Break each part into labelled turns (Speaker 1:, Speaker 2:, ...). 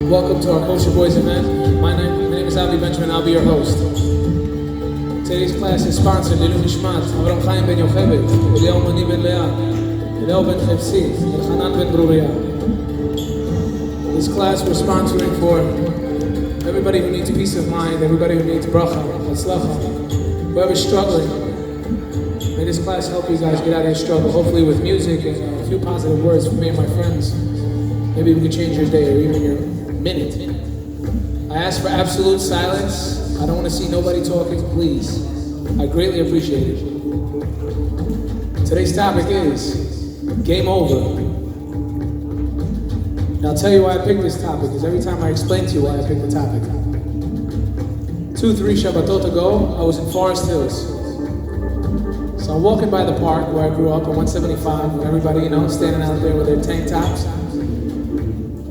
Speaker 1: Welcome to our KosherBoyz event. My name is Avi Benjamin. I'll be your host. Today's class is sponsored by Nishmat, Avram Chaim ben Yocheved, Eliyahu Mani ben Leah, Eliyahu ben Chevsi, Elchanan ben Bruriah. This class we're sponsoring for everybody who needs peace of mind, everybody who needs bracha, hatzlacha, whoever's struggling. May this class help you guys get out of your struggle, hopefully with music and a few positive words from me and my friends. Maybe we can change your day or even your minute. I ask for absolute silence. I don't want to see nobody talking, please. I greatly appreciate it. Today's topic is game over. And I'll tell you why I picked this topic, because every time I explain to you why I picked the topic. 2-3 Shabbatot ago, I was in Forest Hills. So I'm walking by the park where I grew up on 175, with everybody, standing out there with their tank tops.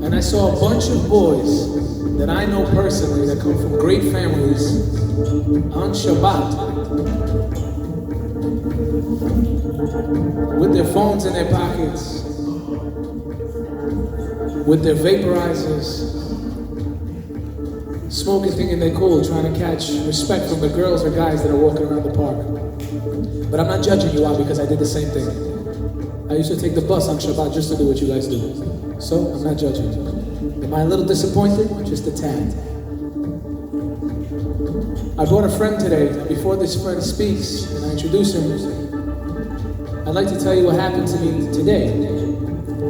Speaker 1: And I saw a bunch of boys that I know personally that come from great families on Shabbat with their phones in their pockets, with their vaporizers, smoking, thinking they're cool, trying to catch respect from the girls or guys that are walking around the park. But I'm not judging you out because I did the same thing. I used to take the bus on Shabbat just to do what you guys do. So, I'm not judging. Am I a little disappointed? Just a tad. I brought a friend today. Before this friend speaks and I introduce him, I'd like to tell you what happened to me today.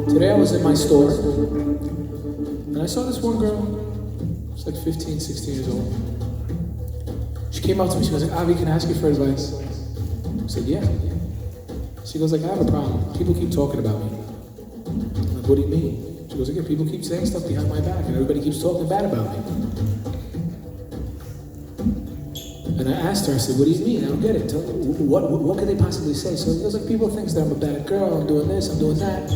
Speaker 1: Today I was in my store and I saw this one girl. She's like 15, 16 years old. She came up to me, she goes like, Avi, can I ask you for advice? I said, yeah. She goes like, I have a problem. People keep talking about me. I'm like, what do you mean? She goes, again, people keep saying stuff behind my back and everybody keeps talking bad about me. And I asked her, I said, what do you mean? I don't get it. What could they possibly say? So it was like, people think that I'm a bad girl, I'm doing this, I'm doing that.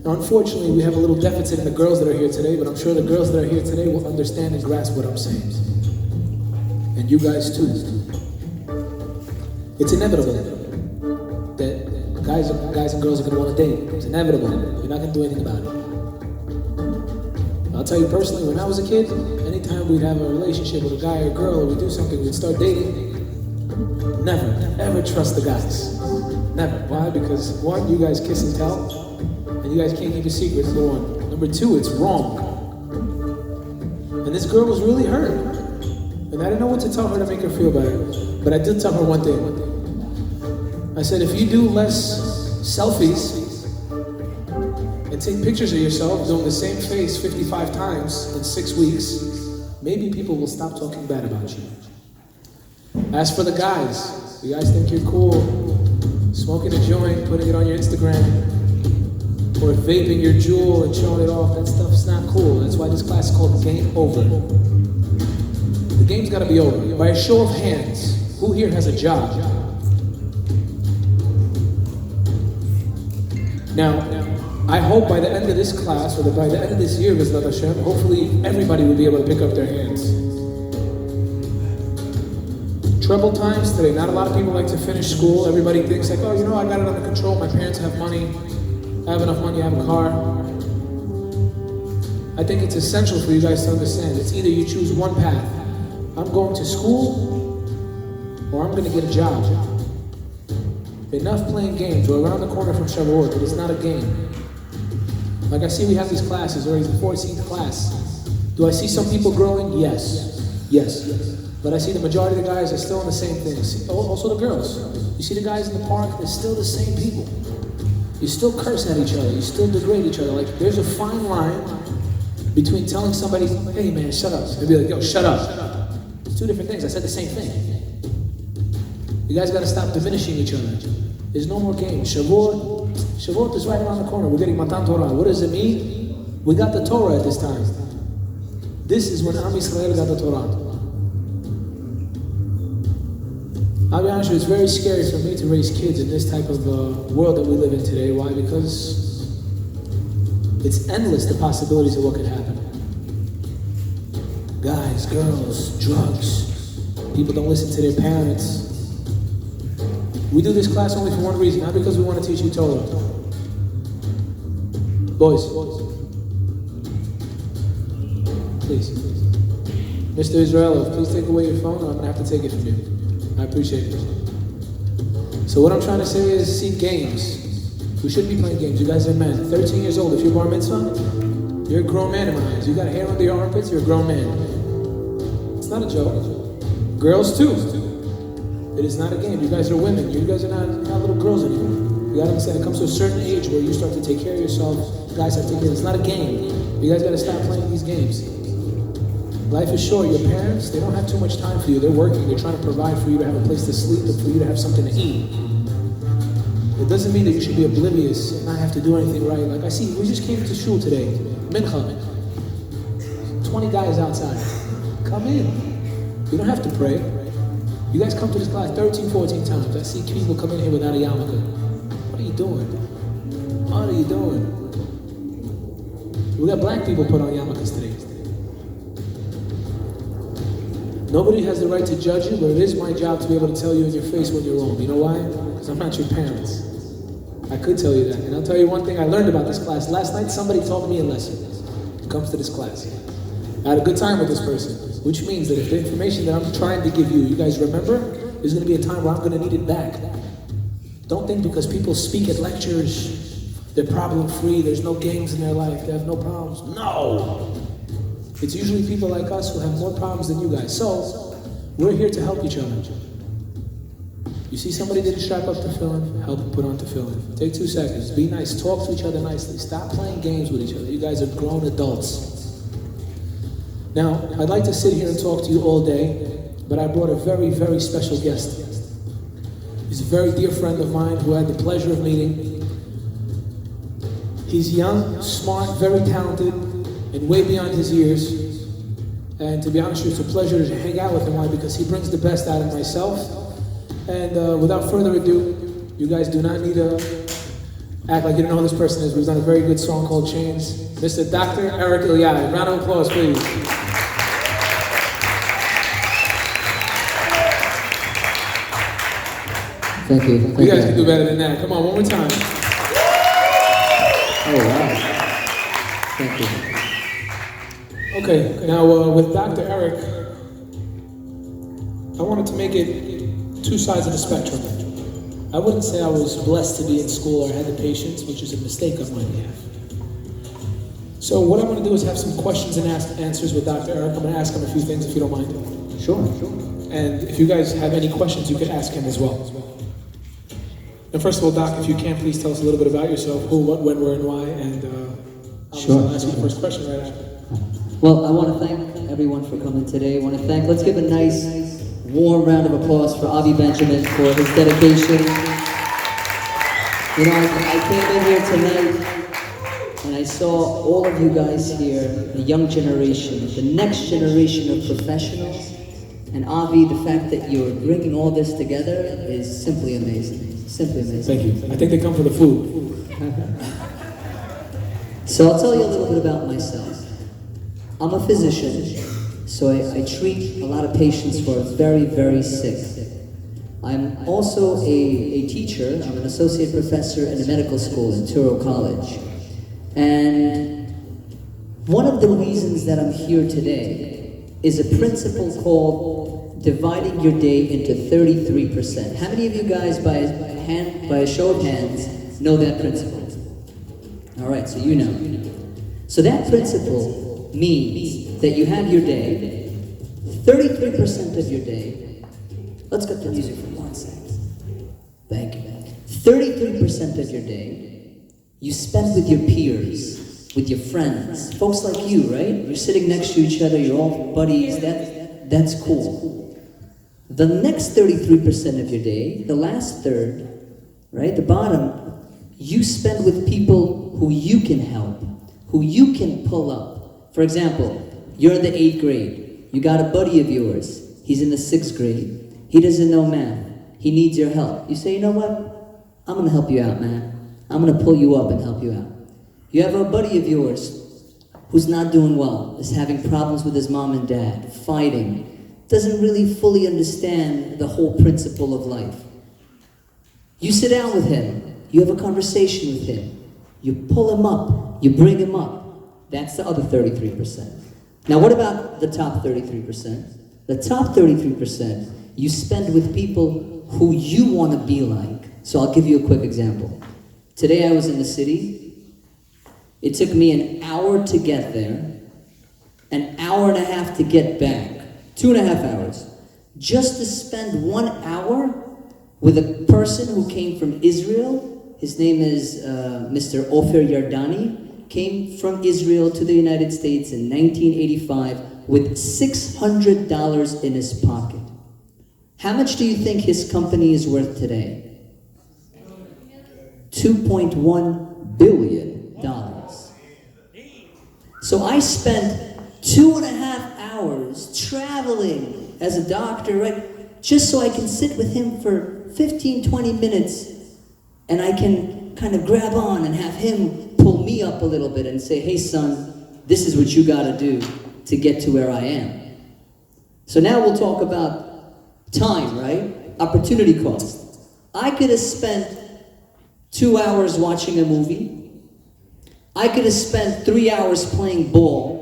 Speaker 1: Now, unfortunately, we have a little deficit in the girls that are here today, but I'm sure the girls that are here today will understand and grasp what I'm saying. And you guys too. It's inevitable that guys and girls are going to want to date. It's inevitable. You're not going to do anything about it. I'll tell you personally, when I was a kid, anytime we'd have a relationship with a guy or a girl, or we'd do something, we'd start dating, never, ever trust the guys. Never. Why? Because one, you guys kiss and tell, and you guys can't keep a secret, number one. Number two, it's wrong. And this girl was really hurt. And I didn't know what to tell her to make her feel better. But I did tell her one thing. I said, if you do less selfies and take pictures of yourself doing the same face 55 times in 6 weeks, maybe people will stop talking bad about you. As for the guys, you guys think you're cool, smoking a joint, putting it on your Instagram, or vaping your jewel and showing it off, that stuff's not cool. That's why this class is called Game Over. The game's gotta be over. By a show of hands, who here has a job? Now, I hope by the end of this class, or by the end of this year, V'ezrat Hashem, hopefully everybody will be able to pick up their hands. Troubled times today, not a lot of people like to finish school. Everybody thinks like, oh, I got it under control, my parents have money, I have enough money, I have a car. I think it's essential for you guys to understand. It's either you choose one path. I'm going to school, or I'm gonna get a job. Enough playing games. We're around the corner from Shavuot, but it's not a game. Like I see we have these classes, or it's the 14th class. Do I see some people growing? Yes. But I see the majority of the guys are still in the same things. Also the girls. You see the guys in the park, they're still the same people. You still curse at each other, you still degrade each other. Like there's a fine line between telling somebody, hey man, shut up. They'd be like, yo, shut up. It's two different things. I said the same thing. You guys got to stop diminishing each other. There's no more games. Shavuot is right around the corner. We're getting Matan Torah. What does it mean? We got the Torah at this time. This is when Am Yisrael got the Torah. I'll be honest with you, it's very scary for me to raise kids in this type of world that we live in today. Why? Because it's endless, the possibilities of what could happen. Guys, girls, drugs. People don't listen to their parents. We do this class only for one reason, not because we want to teach you Torah. Boys, please. Mr. Israelov, please take away your phone or I'm gonna have to take it from you. I appreciate it. So what I'm trying to say is seek games. We shouldn't be playing games. You guys are men. 13 years old. If you're bar mitzvah, you're a grown man in my eyes. You got hair under your armpits, you're a grown man. It's not a joke. Girls too. It is not a game. You guys are women. You guys are not little girls anymore. You gotta understand, it comes to a certain age where you start to take care of yourself. Guys have to take care. It's not a game. You guys gotta stop playing these games. Life is short. Your parents, they don't have too much time for you. They're working. They're trying to provide for you to have a place to sleep and for you to have something to eat. It doesn't mean that you should be oblivious and not have to do anything right. Like I see, we just came to shul today. Mincha. 20 guys outside. Come in. You don't have to pray. You guys come to this class 13, 14 times. I see people come in here without a yarmulke. What are you doing? What are you doing? We got black people put on yarmulkes today. Nobody has the right to judge you, but it is my job to be able to tell you in your face when you're wrong. You know why? Because I'm not your parents. I could tell you that. And I'll tell you one thing I learned about this class. Last night, somebody taught me a lesson. It comes to this class. I had a good time with this person, which means that if the information that I'm trying to give you, you guys remember, there's going to be a time where I'm going to need it back. Don't think because people speak at lectures, they're problem-free, there's no games in their life, they have no problems. No! It's usually people like us who have more problems than you guys. So, we're here to help each other. You see somebody didn't strap up tefillin, help them put on tefillin. Take 2 seconds, be nice, talk to each other nicely. Stop playing games with each other. You guys are grown adults. Now, I'd like to sit here and talk to you all day, but I brought a very, very special guest. He's a very dear friend of mine who I had the pleasure of meeting. He's young, smart, very talented, and way beyond his years. And to be honest with you, it's a pleasure to hang out with him. Why? Because he brings the best out of myself. And without further ado, you guys do not need to act like you don't know who this person is. We've done a very good song called Chains. Mr. Dr. Erik Eliyahu. Round of applause, please.
Speaker 2: Thank you.
Speaker 1: You guys can do better than that. Come on, one more time.
Speaker 2: Oh, wow. Thank you.
Speaker 1: Okay, now with Dr. Erik, I wanted to make it 2 sides of the spectrum. I wouldn't say I was blessed to be in school or had the patience, which is a mistake on my behalf. So what I want to do is have some questions and answers with Dr. Erik. I'm going to ask him a few things if you don't mind.
Speaker 2: Sure.
Speaker 1: And if you guys have any questions, you can ask him as well. And first of all, Doc, if you can, please tell us a little bit about yourself, who, what, when, where, and why, and I'll ask you the first question right after.
Speaker 2: Well, I want to thank everyone for coming today. Let's give a nice, warm round of applause for Avi Benjamin for his dedication. You know, I came in here tonight and I saw all of you guys here, the young generation, the next generation of professionals. And Avi, the fact that you're bringing all this together is simply amazing. Simply amazing.
Speaker 1: Thank you. I think they come for the food.
Speaker 2: So I'll tell you a little bit about myself. I'm a physician, so I treat a lot of patients who are very, very sick. I'm also a teacher. I'm an associate professor in a medical school in Touro College. And one of the reasons that I'm here today is a principle called dividing your day into 33%. How many of you guys, by a show of hands, know that principle? All right, so you know. So that principle means that you have your day, 33% of your day. Let's get the music for 1 second. Thank you. 33% of your day you spend with your peers, with your friends, folks like you, right? You're sitting next to each other, you're all buddies, that's cool. The next 33% of your day, the last third, right, the bottom, you spend with people who you can help, who you can pull up. For example, you're in the 8th grade, you got a buddy of yours, he's in the 6th grade, he doesn't know math, he needs your help. You say, you know what, I'm gonna help you out, man. I'm gonna pull you up and help you out. You have a buddy of yours who's not doing well, is having problems with his mom and dad, fighting, doesn't really fully understand the whole principle of life. You sit down with him, you have a conversation with him, you pull him up, you bring him up. That's the other 33%. Now, what about the top 33%? The top 33% you spend with people who you want to be like. So I'll give you a quick example. Today I was in the city. It took me an hour to get there, an hour and a half to get back, 2.5 hours, just to spend 1 hour with a person who came from Israel. His name is Mr. Ofer Yardani, came from Israel to the United States in 1985 with $600 in his pocket. How much do you think his company is worth today? $2.1 billion. So I spent 2.5 hours traveling as a doctor, right? Just so I can sit with him for 15, 20 minutes and I can kind of grab on and have him pull me up a little bit and say, hey son, this is what you gotta do to get to where I am. So now we'll talk about time, right? Opportunity cost. I could have spent 2 hours watching a movie. I could have spent 3 hours playing ball.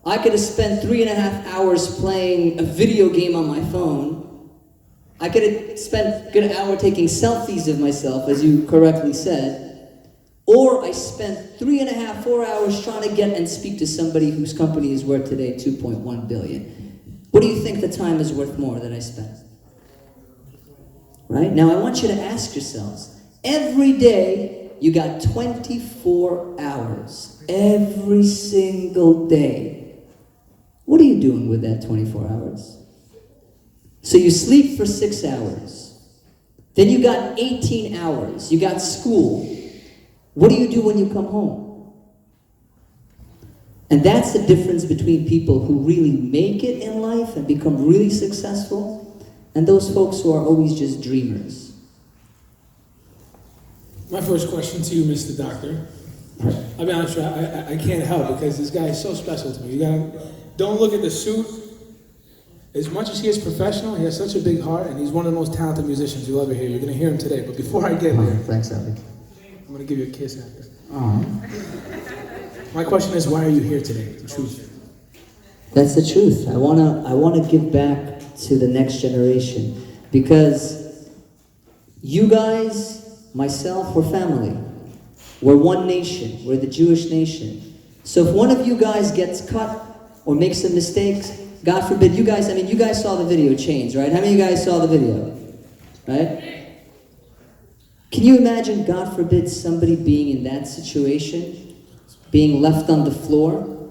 Speaker 2: I could have spent 3.5 hours playing a video game on my phone. I could have spent a good hour taking selfies of myself, as you correctly said. Or I spent 3.5, 4 hours trying to get and speak to somebody whose company is worth today $2.1 billion. What do you think the time is worth more that I spent? Right? Now I want you to ask yourselves, every day you got 24 hours. Every single day. What are you doing with that 24 hours? So you sleep for 6 hours. Then you got 18 hours. You got school. What do you do when you come home? And that's the difference between people who really make it in life and become really successful and those folks who are always just dreamers.
Speaker 1: My first question to you, Mr. Doctor. I'll be honest with you, I can't help because this guy is so special to me. Don't look at the suit. As much as he is professional, he has such a big heart, and he's one of the most talented musicians you'll ever hear. You're going to hear him today. But before I get there,
Speaker 2: Thanks, Erik.
Speaker 1: I'm going to give you a kiss after. My question is, why are you here today? The truth.
Speaker 2: That's the truth. I wanna give back to the next generation because you guys, myself, we're family. We're one nation. We're the Jewish nation. So if one of you guys gets cut or makes some mistakes, God forbid, you guys saw the video, Chains, right? How many of you guys saw the video? Right? Can you imagine, God forbid, somebody being in that situation, being left on the floor?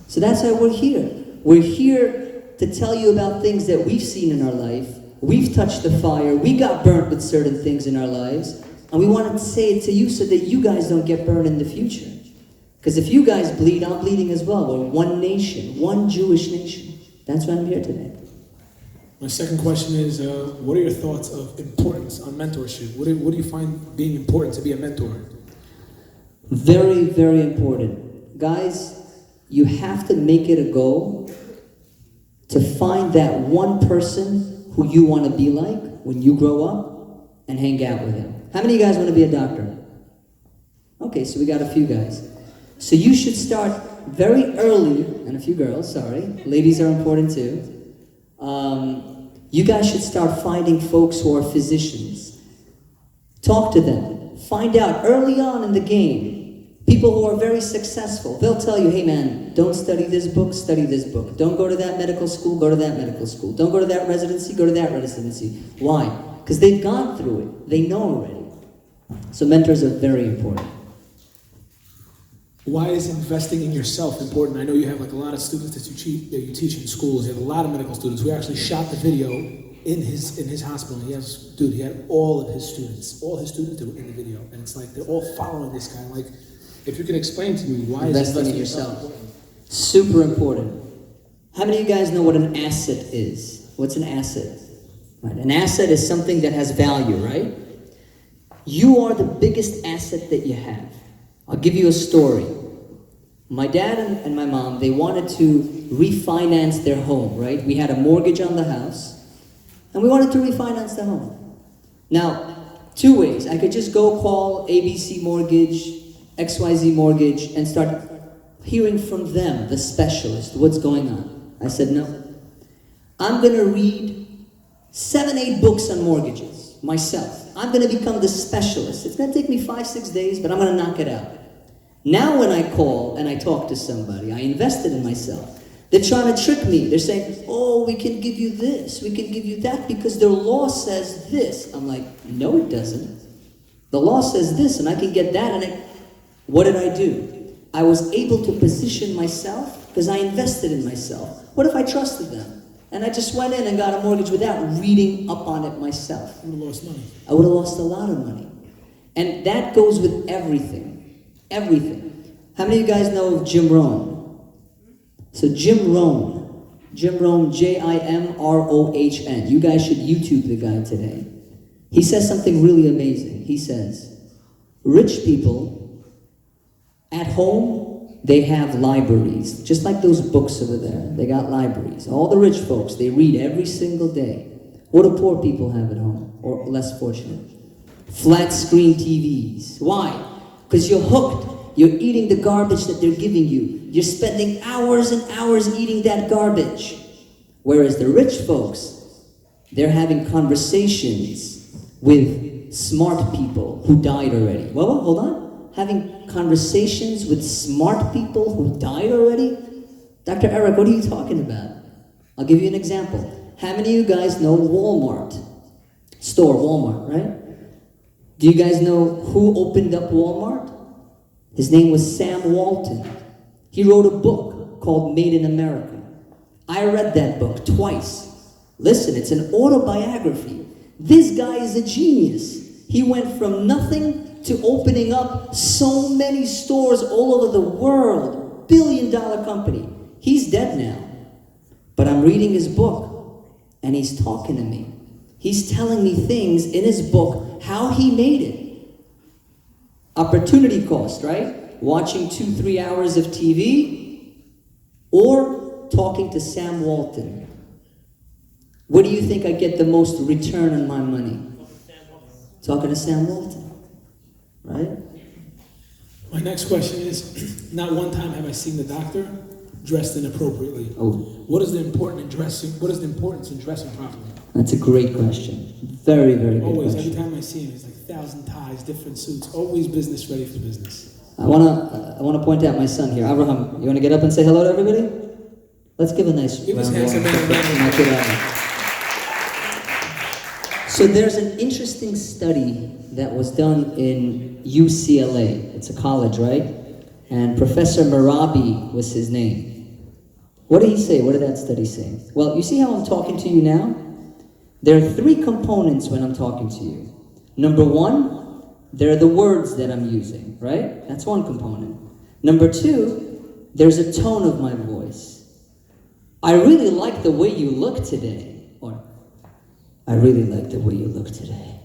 Speaker 2: So that's why we're here. We're here to tell you about things that we've seen in our life. We've touched the fire. We got burnt with certain things in our lives. And we wanted to say it to you so that you guys don't get burned in the future. Because if you guys bleed, I'm bleeding as well. We're one nation, one Jewish nation. That's why I'm here today.
Speaker 1: My second question is, what are your thoughts of importance on mentorship? What do you find being important to be a mentor?
Speaker 2: Very, very important. Guys, you have to make it a goal to find that one person who you want to be like when you grow up and hang out with him. How many of you guys want to be a doctor? Okay, so we got a few guys. So you should start very early, and a few girls, sorry. Ladies are important too. You guys should start finding folks who are physicians. Talk to them. Find out early on in the game, people who are very successful. They'll tell you, hey man, don't study this book, study this book. Don't go to that medical school, go to that medical school. Don't go to that residency, go to that residency. Why? Because they've gone through it. They know already. So mentors are very important.
Speaker 1: Why is investing in yourself important? I know you have like a lot of students that you teach in schools. You have a lot of medical students. We actually shot the video in his hospital. He had all of his students in the video, and it's like they're all following this guy. Like, if you can explain to me why is investing in yourself
Speaker 2: super important? How many of you guys know what an asset is? What's an asset? Right. An asset is something that has value, right? You are the biggest asset that you have. I'll give you a story. My dad and my mom, they wanted to refinance their home, right? We had a mortgage on the house, and we wanted to refinance the home. Now, two ways. I could just go call ABC Mortgage, XYZ Mortgage, and start hearing from them, the specialist, what's going on. I said, no. I'm going to read 7, 8 books on mortgages myself. I'm going to become the specialist. It's going to take me 5, 6 days, but I'm going to knock it out. Now when I call and I talk to somebody, I invested in myself. They're trying to trick me. They're saying, oh, we can give you this, we can give you that, because their law says this. I'm like, no, it doesn't. The law says this, and I can get that, and what did I do? I was able to position myself because I invested in myself. What if I trusted them? And I just went in and got a mortgage without reading up on it myself.
Speaker 1: You would have lost money.
Speaker 2: I would have lost a lot of money. And that goes with everything. Everything. How many of you guys know of Jim Rohn? So Jim Rohn, Jimrohn. You guys should YouTube the guy today. He says something really amazing. He says, rich people at home, they have libraries. Just like those books over there. They got libraries. All the rich folks, they read every single day. What do poor people have at home? Or less fortunate? Flat screen TVs. Why? Because you're hooked. You're eating the garbage that they're giving you. You're spending hours and hours eating that garbage. Whereas the rich folks, they're having conversations with smart people who died already. Well, hold on. Having conversations with smart people who died already? Dr. Erik, what are you talking about? I'll give you an example. How many of you guys know Walmart? Walmart, right? Do you guys know who opened up Walmart? His name was Sam Walton. He wrote a book called Made in America. I read that book twice. Listen, it's an autobiography. This guy is a genius. He went from nothing to opening up so many stores all over the world. $1 billion company. He's dead now. But I'm reading his book, and he's talking to me. He's telling me things in his book, how he made it. Opportunity cost, right? Watching 2-3 hours of TV, or talking to Sam Walton. What do you think I get the most return on my money? Talking to Sam Walton, right?
Speaker 1: My next question is, not one time have I seen the doctor dressed inappropriately.
Speaker 2: Oh.
Speaker 1: What is the importance in dressing properly?
Speaker 2: That's a great question. Very, very good
Speaker 1: Always,
Speaker 2: question.
Speaker 1: every time I see him, it's like 1,000 ties, different suits, always business ready for business.
Speaker 2: I wanna point out my son here. Abraham, you wanna get up and say hello to everybody? Let's give a nice
Speaker 1: Give this
Speaker 2: round of
Speaker 1: handsome man a
Speaker 2: applause.
Speaker 1: round of
Speaker 2: Knock it out. So there's an interesting study that was done in UCLA. It's a college, right? And Professor Marabi was his name. What did he say? What did that study say? Well, you see how I'm talking to you now? There are 3 components when I'm talking to you. Number 1, there are the words that I'm using, right? That's one component. Number 2, there's a tone of my voice. I really like the way you look today. Or, I really like the way you look today.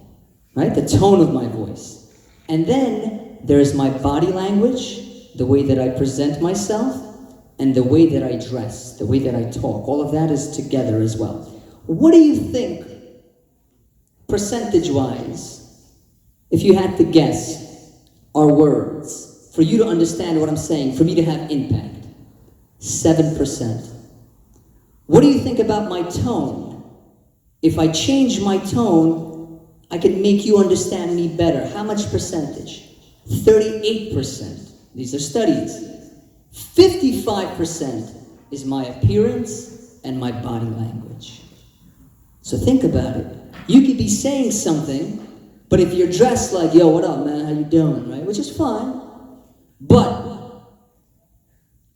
Speaker 2: Right? The tone of my voice. And then there's my body language, the way that I present myself, and the way that I dress, the way that I talk. All of that is together as well. What do you think, percentage-wise, if you had to guess, are words, for you to understand what I'm saying, for me to have impact? 7%. What do you think about my tone? If I change my tone, I can make you understand me better. How much percentage? 38%. These are studies. 55% is my appearance and my body language. So think about it. You could be saying something, but if you're dressed like, yo, what up, man? How you doing, right? Which is fine. But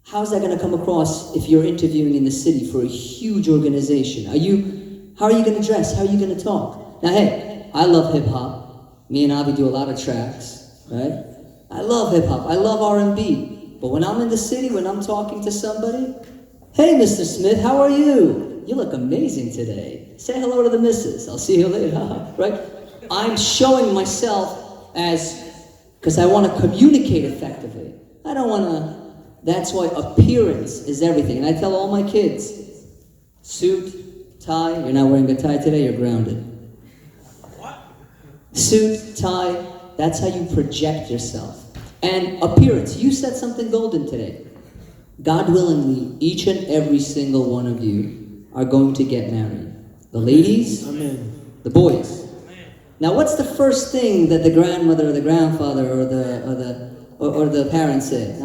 Speaker 2: how's that going to come across if you're interviewing in the city for a huge organization? How are you going to dress? How are you going to talk? Now, hey, I love hip-hop. Me and Avi do a lot of tracks, right? I love hip-hop. I love R&B. But when I'm in the city, when I'm talking to somebody, hey, Mr. Smith, how are you? You look amazing today. Say hello to the missus. I'll see you later, right? I'm showing myself because I want to communicate effectively. I don't want to, that's why appearance is everything. And I tell all my kids, suit, tie, you're not wearing a tie today, you're grounded. What? Suit, tie, that's how you project yourself. And appearance, you said something golden today. God willingly, each and every single one of you are going to get married. The ladies,
Speaker 1: Amen.
Speaker 2: the boys. Now, what's the first thing that the grandmother or the grandfather or the parents say?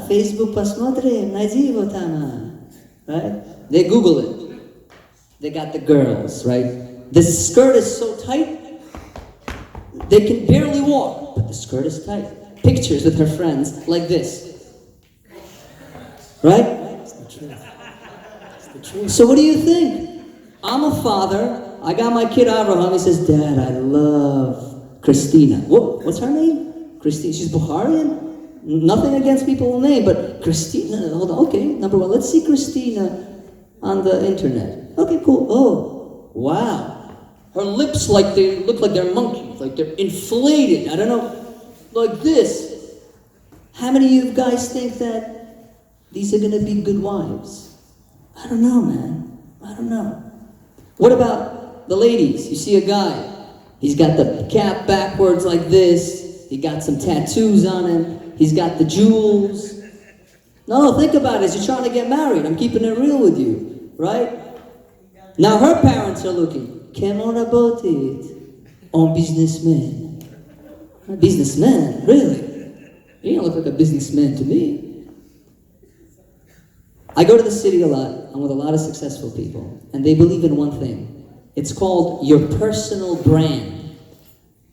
Speaker 2: Facebook посмотрим, найди его там. Right? They Google it. They got the girls, right? The skirt is so tight, they can barely walk, but the skirt is tight. Pictures with her friends like this. Right?
Speaker 1: It's the truth. It's the truth.
Speaker 2: So what do you think? I'm a father. I got my kid Abraham. He says, Dad, I love Christina. What's her name? Christina. She's Bukharian. Nothing against people's name, but Christina. Hold on. Okay, number one. Let's see Christina on the internet. Okay, cool. Oh, wow. Her lips like they look like they're monkeys, like they're inflated. I don't know, like this. How many of you guys think that these are gonna be good wives? I don't know, man. I don't know. What about the ladies? You see a guy, he's got the cap backwards like this, he got some tattoos on him, he's got the jewels. No, think about it, you're trying to get married, I'm keeping it real with you, right? Now her parents are looking, come on about it, on businessman. A businessman, really? You don't look like a businessman to me. I go to the city a lot, I'm with a lot of successful people, and they believe in one thing. It's called your personal brand.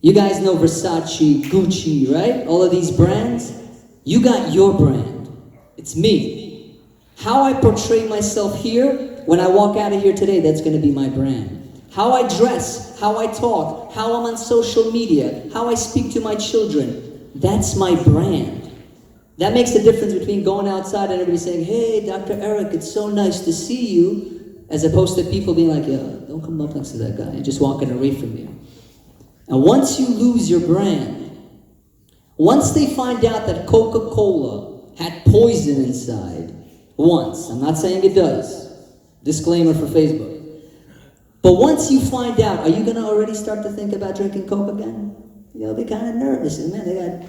Speaker 2: You guys know Versace, Gucci, right? All of these brands. You got your brand. It's me. How I portray myself here, when I walk out of here today, that's going to be my brand. How I dress, how I talk, how I'm on social media, how I speak to my children, that's my brand. That makes the difference between going outside and everybody saying, hey, Dr. Erik, it's so nice to see you, as opposed to people being like, yeah, don't come up next to that guy, just walking away from you. And once you lose your brand, once they find out that Coca-Cola had poison inside, once, I'm not saying it does, disclaimer for Facebook, but once you find out, are you going to already start to think about drinking Coke again? You'll be kind of nervous, and man,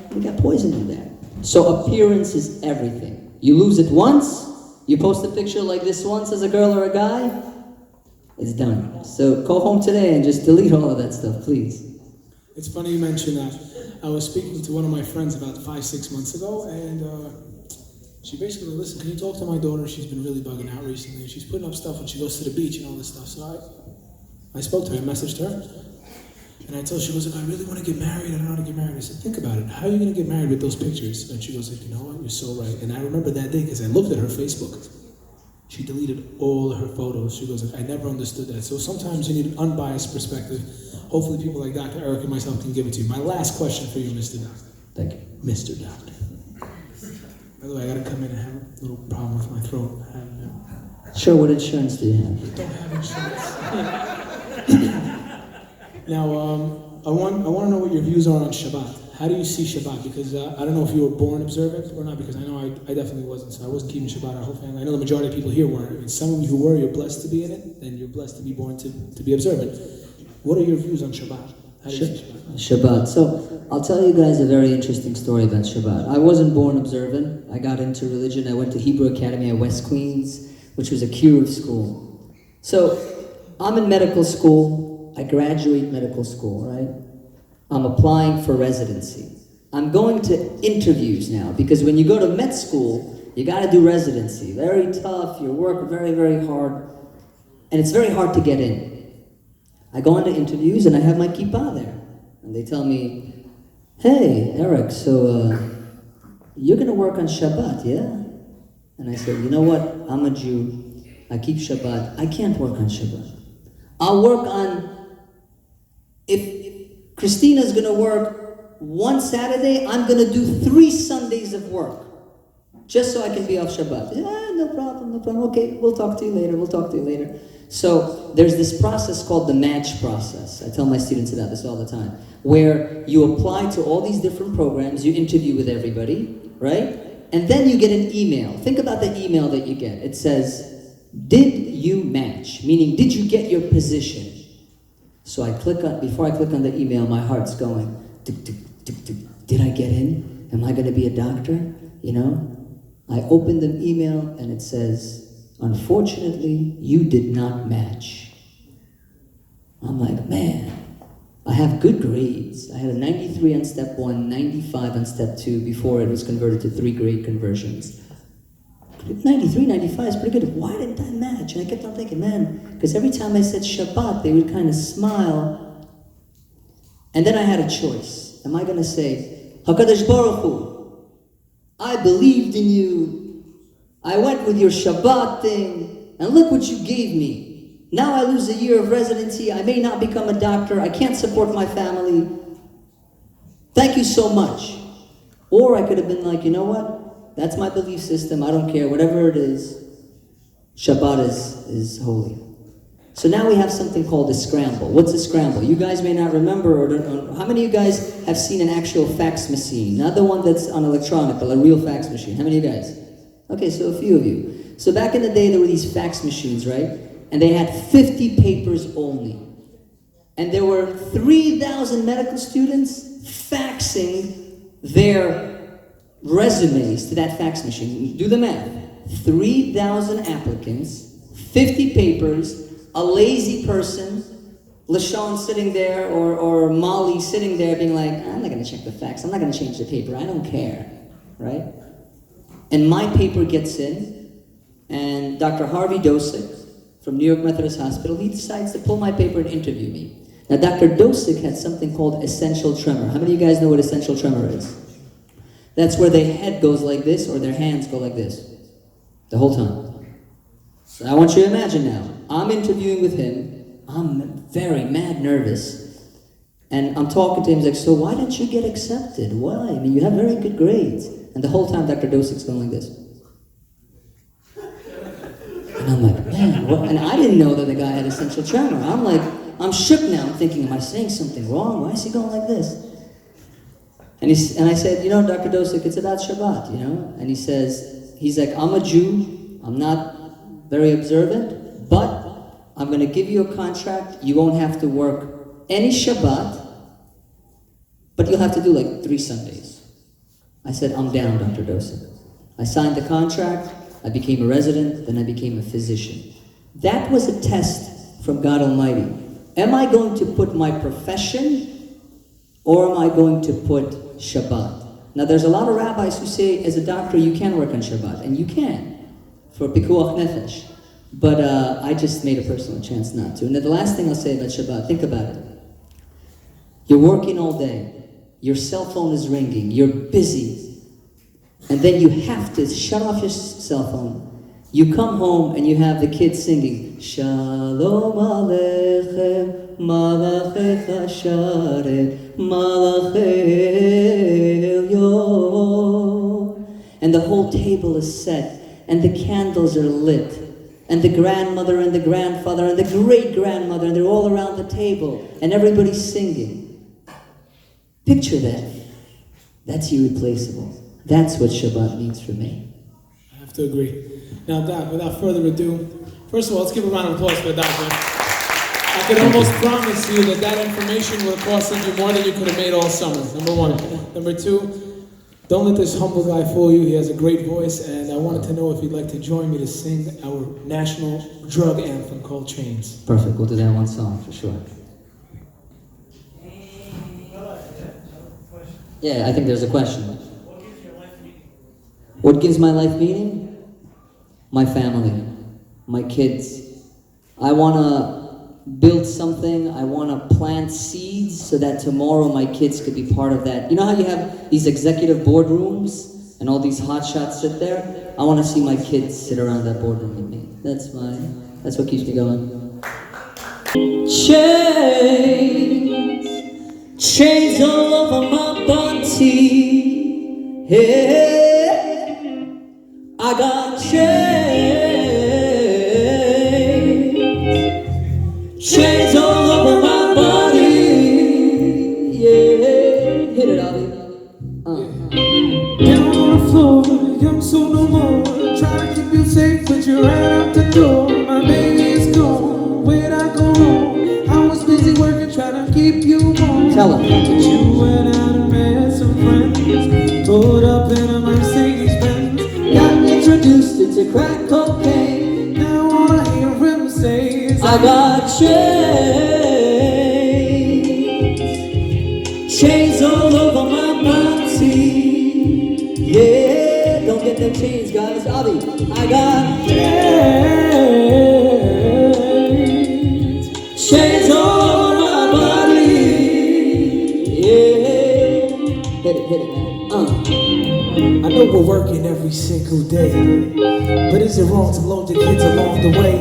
Speaker 2: they got poison in there. So appearance is everything. You lose it once, you post a picture like this once as a girl or a guy, it's done. So go home today and just delete all of that stuff, please.
Speaker 1: It's funny you mentioned that. I was speaking to one of my friends about 5-6 months ago, and she basically, listen, can you talk to my daughter? She's been really bugging out recently. She's putting up stuff when she goes to the beach and all this stuff. So I spoke to her, I messaged her, and I told her, she goes, I really want to get married, I don't know how to get married. I said, think about it, how are you going to get married with those pictures? And she goes, like, you know what, you're so right. And I remember that day, because I looked at her Facebook. She deleted all her photos. She goes, like, I never understood that. So sometimes you need an unbiased perspective. Hopefully people like Dr. Erik and myself can give it to you. My last question for you, Mr. Doctor.
Speaker 2: Thank you.
Speaker 1: Mr. Doctor. By the way, I got to come in and have a little problem with my throat.
Speaker 2: Sure, what insurance do you have?
Speaker 1: I don't have insurance. Now, I want to know what your views are on Shabbat. How do you see Shabbat? Because I don't know if you were born observant or not, because I know I definitely wasn't, so I wasn't keeping Shabbat our whole family. I know the majority of people here weren't. I mean, some of you who were, you're blessed to be in it, and you're blessed to be born to be observant. What are your views on Shabbat? How do you see Shabbat?
Speaker 2: Shabbat. So, I'll tell you guys a very interesting story about Shabbat. I wasn't born observant. I got into religion. I went to Hebrew Academy at West Queens, which was a Kiruv school. So, I'm in medical school. I graduate medical school, right? I'm applying for residency. I'm going to interviews now, because when you go to med school, you got to do residency. Very tough, you work very, very hard, and it's very hard to get in. I go into interviews and I have my kippah there. And they tell me, hey, Erik, so you're going to work on Shabbat, yeah? And I said, you know what? I'm a Jew. I keep Shabbat. I can't work on Shabbat. I'll work on, if Christina's going to work one Saturday, I'm going to do 3 Sundays of work, just so I can be off Shabbat. Yeah, no problem. Okay, we'll talk to you later. So there's this process called the match process. I tell my students about this all the time, where you apply to all these different programs, you interview with everybody, right? And then you get an email. Think about the email that you get. It says, did you match? Meaning, did you get your position? So before I click on the email, my heart's going, tick, tick, tick, tick. Did I get in? Am I going to be a doctor? You know? I opened the email and it says, unfortunately, you did not match. I'm like, man, I have good grades. I had a 93 on step 1, 95 on step 2 before it was converted to 3 grade conversions. 93, 95 is pretty good. Why didn't I match? And I kept on thinking, man, because every time I said Shabbat, they would kind of smile. And then I had a choice. Am I going to say, HaKadosh Baruch Hu, I believed in you. I went with your Shabbat thing, and look what you gave me. Now I lose a year of residency. I may not become a doctor. I can't support my family. Thank you so much. Or I could have been like, you know what? That's my belief system. I don't care. Whatever it is, Shabbat is holy. So now we have something called a scramble. What's a scramble? You guys may not remember, or how many of you guys have seen an actual fax machine? Not the one that's on electronic, but a real fax machine. How many of you guys? Okay, so a few of you. So back in the day, there were these fax machines, right? And they had 50 papers only. And there were 3,000 medical students faxing their resumes to that fax machine. Do the math. 3,000 applicants, 50 papers, a lazy person, LaShawn sitting there, or Molly sitting there being like, I'm not going to check the fax. I'm not going to change the paper. I don't care. Right? And my paper gets in, and Dr. Harvey Dosick from New York Methodist Hospital, he decides to pull my paper and interview me. Now, Dr. Dosick had something called essential tremor. How many of you guys know what essential tremor is? That's where their head goes like this, or their hands go like this, the whole time. So I want you to imagine now, I'm interviewing with him, I'm very mad nervous, and I'm talking to him, he's like, so why didn't you get accepted? Why? I mean, you have very good grades. And the whole time Dr. Dosick's going like this. And I'm like, man, what? And I didn't know that the guy had essential tremor. I'm like, I'm shook now, I'm thinking, am I saying something wrong? Why is he going like this? And I said, you know, Dr. Dosick, it's about Shabbat, you know? And he's like, I'm a Jew, I'm not very observant, but I'm going to give you a contract. You won't have to work any Shabbat, but you'll have to do like 3 Sundays. I said, I'm down, Dr. Dosick. I signed the contract, I became a resident, then I became a physician. That was a test from God Almighty. Am I going to put my profession, or am I going to put Shabbat? Now there's a lot of rabbis who say, as a doctor, you can work on Shabbat, and you can, for pikuach nefesh. But I just made a personal chance not to. And then the last thing I'll say about Shabbat, think about it. You're working all day, your cell phone is ringing, you're busy, and then you have to shut off your cell phone. You come home and you have the kids singing, Shalom Aleichem, Malachecha Sharet, Malachei Elyon. And the whole table is set, and the candles are lit, and the grandmother and the grandfather and the great-grandmother, and they're all around the table, and everybody's singing. Picture that. That's irreplaceable. That's what Shabbat means for me.
Speaker 1: I have to agree. Now, Doc, without further ado, first of all, let's give a round of applause for the doctor. I can almost promise you that information would have costed you more than you could have made all summer, number one. Number two, don't let this humble guy fool you. He has a great voice, and I wanted to know if you'd like to join me to sing our national drug anthem called Chains.
Speaker 2: Perfect. We'll do that one song for sure. Yeah, I think there's a question.
Speaker 3: What gives your life meaning?
Speaker 2: What gives my life meaning? My family, my kids. I want to build something. I want to plant seeds so that tomorrow my kids could be part of that. You know how you have these executive boardrooms and all these hotshots sit there? I want to see my kids sit around that boardroom with me. That's what keeps me going. Chains all over my body. Hey, I got chains all over my body. Yeah, hit it, Avi.
Speaker 1: Down on the floor, young soul no more. Try to keep you safe, but you're right out the door. My baby is gone, where'd I go wrong? I was busy working, trying to keep you warm.
Speaker 2: Tell him.
Speaker 1: But you went out and met some friends, pulled up in a Mercedes Benz. Got
Speaker 2: introduced it to crack cocaine.
Speaker 1: Now I hear him say,
Speaker 2: I got chains all over my body. Yeah, don't get them chains, guys. Avi, I got chains all over my body. Yeah, hit it, man.
Speaker 1: I know we're working every single day, but is it wrong to load the kids along the way?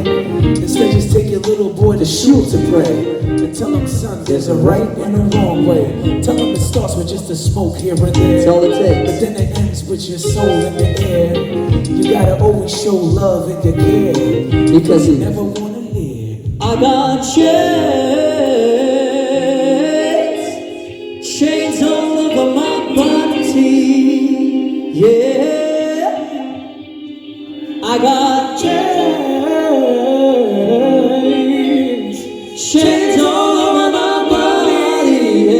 Speaker 1: Instead, just take your little boy to shul to pray and tell him, son, there's a right and a wrong way. Tell him it starts with just a smoke here and there.
Speaker 2: That's all it takes.
Speaker 1: But then it ends with your soul in the air. You gotta always show love and your care,
Speaker 2: Because
Speaker 1: you never wanna live.
Speaker 2: I got chains all over my body. Yeah, I got chains all over my body. Yeah.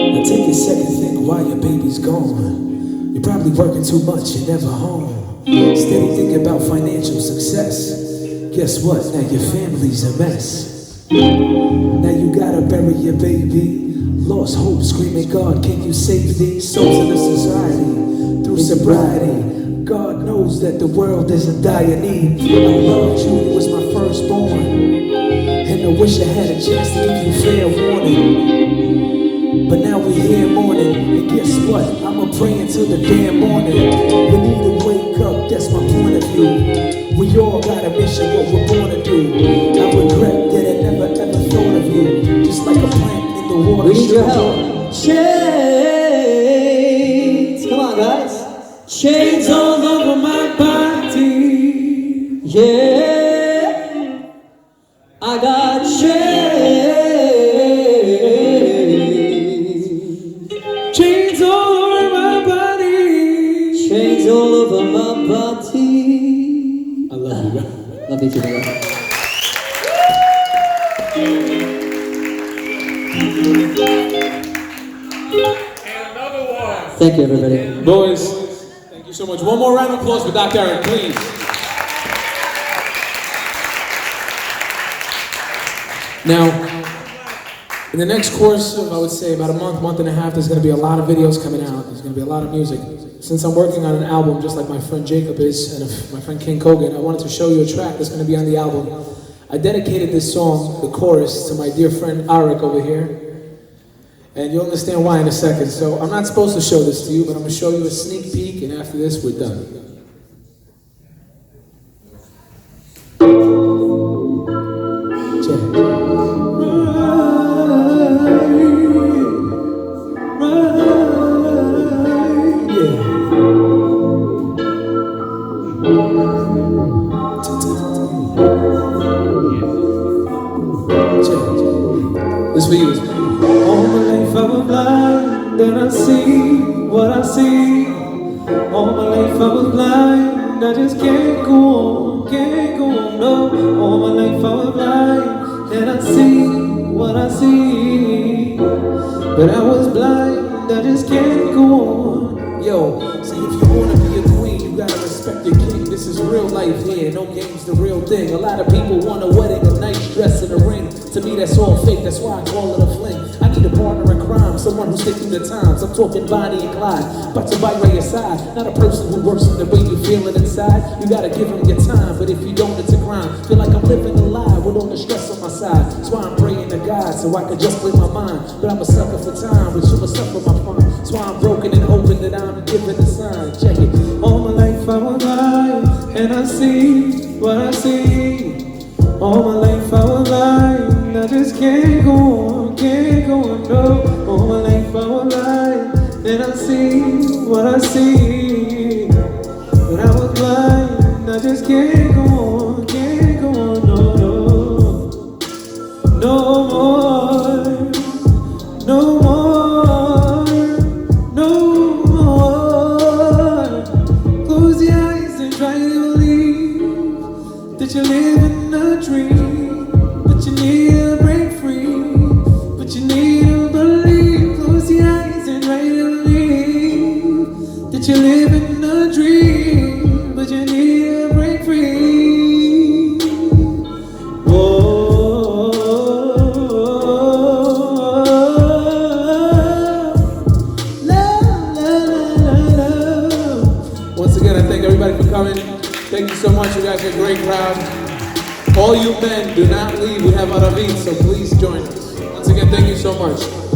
Speaker 1: Now take a second, think why your baby's gone. You're probably working too much, you're never home. Steady thinking about financial success. Guess what? Now your family's a mess. Now you gotta bury your baby. Lost hope, screaming, God, can you save these souls in the society? Through sobriety, God knows that the world is in dire need. I loved you, you was my firstborn, and I wish I had a chance to give you fair warning. But now we're here mourning, and guess what? I'ma pray until the damn morning. We need to wake up, that's my point of view. We all got a mission, what we're born to do. I regret that I never ever thought of you, just like a plant in the water.
Speaker 2: We need your help. Chains, come on, guys. Chains all over my body. Yeah, I got chains all over my body. Chains all over my body.
Speaker 1: I love you, bro.
Speaker 2: Love you too, brother. Thank you, everybody.
Speaker 1: Boys, thank you so much. One more round of applause for Dr. Erik, please. Now, in the next course of, I would say, about a month and a half, there's going to be a lot of videos coming out. There's going to be a lot of music. Since I'm working on an album, just like my friend Jacob is, and my friend King Kogan, I wanted to show you a track that's going to be on the album. I dedicated this song, the chorus, to my dear friend Erik over here. And you'll understand why in a second. So I'm not supposed to show this to you, but I'm going to show you a sneak peek, and after this, we're done. This for you. All my life I was blind, then I see what I see. All my life I was blind, I just can't go on, no. All my life I was blind, then I see what I see. But I was blind, I just can't go on. Yo, see, if you wanna be a queen, you gotta respect your king. This is real life here, no game's the real thing. A lot of people want a wedding, a nice dress, and a ring. To me, that's all fake, that's why I call it a fling. I need a partner in crime, someone who's taking the times. I'm talking Bonnie and Clyde, about to bite right your side. Not a person who works in the way you feel it inside. You gotta give him your time, but if you don't, it's a crime. Feel like I'm living a lie with all the stress on my side. That's why I'm praying to God, so I can just clear my mind. But I'm a sucker for time, but you're a sucker for my fun. That's why I'm broken and hoping that I'm giving a sign. Check it. All my life I was blind, and I see what I see. All my life I was blind, I just can't go on, no. All my life I was blind, and I see what I see. But I was blind, I just can't go on, no. No more, no more, no more. Close your eyes and try to believe that you're living a dream, but you need to break free, but you need to believe. Close your eyes and try to believe guys are a great crowd. All you men, do not leave. We have Aravit, so please join us. Once again, thank you so much.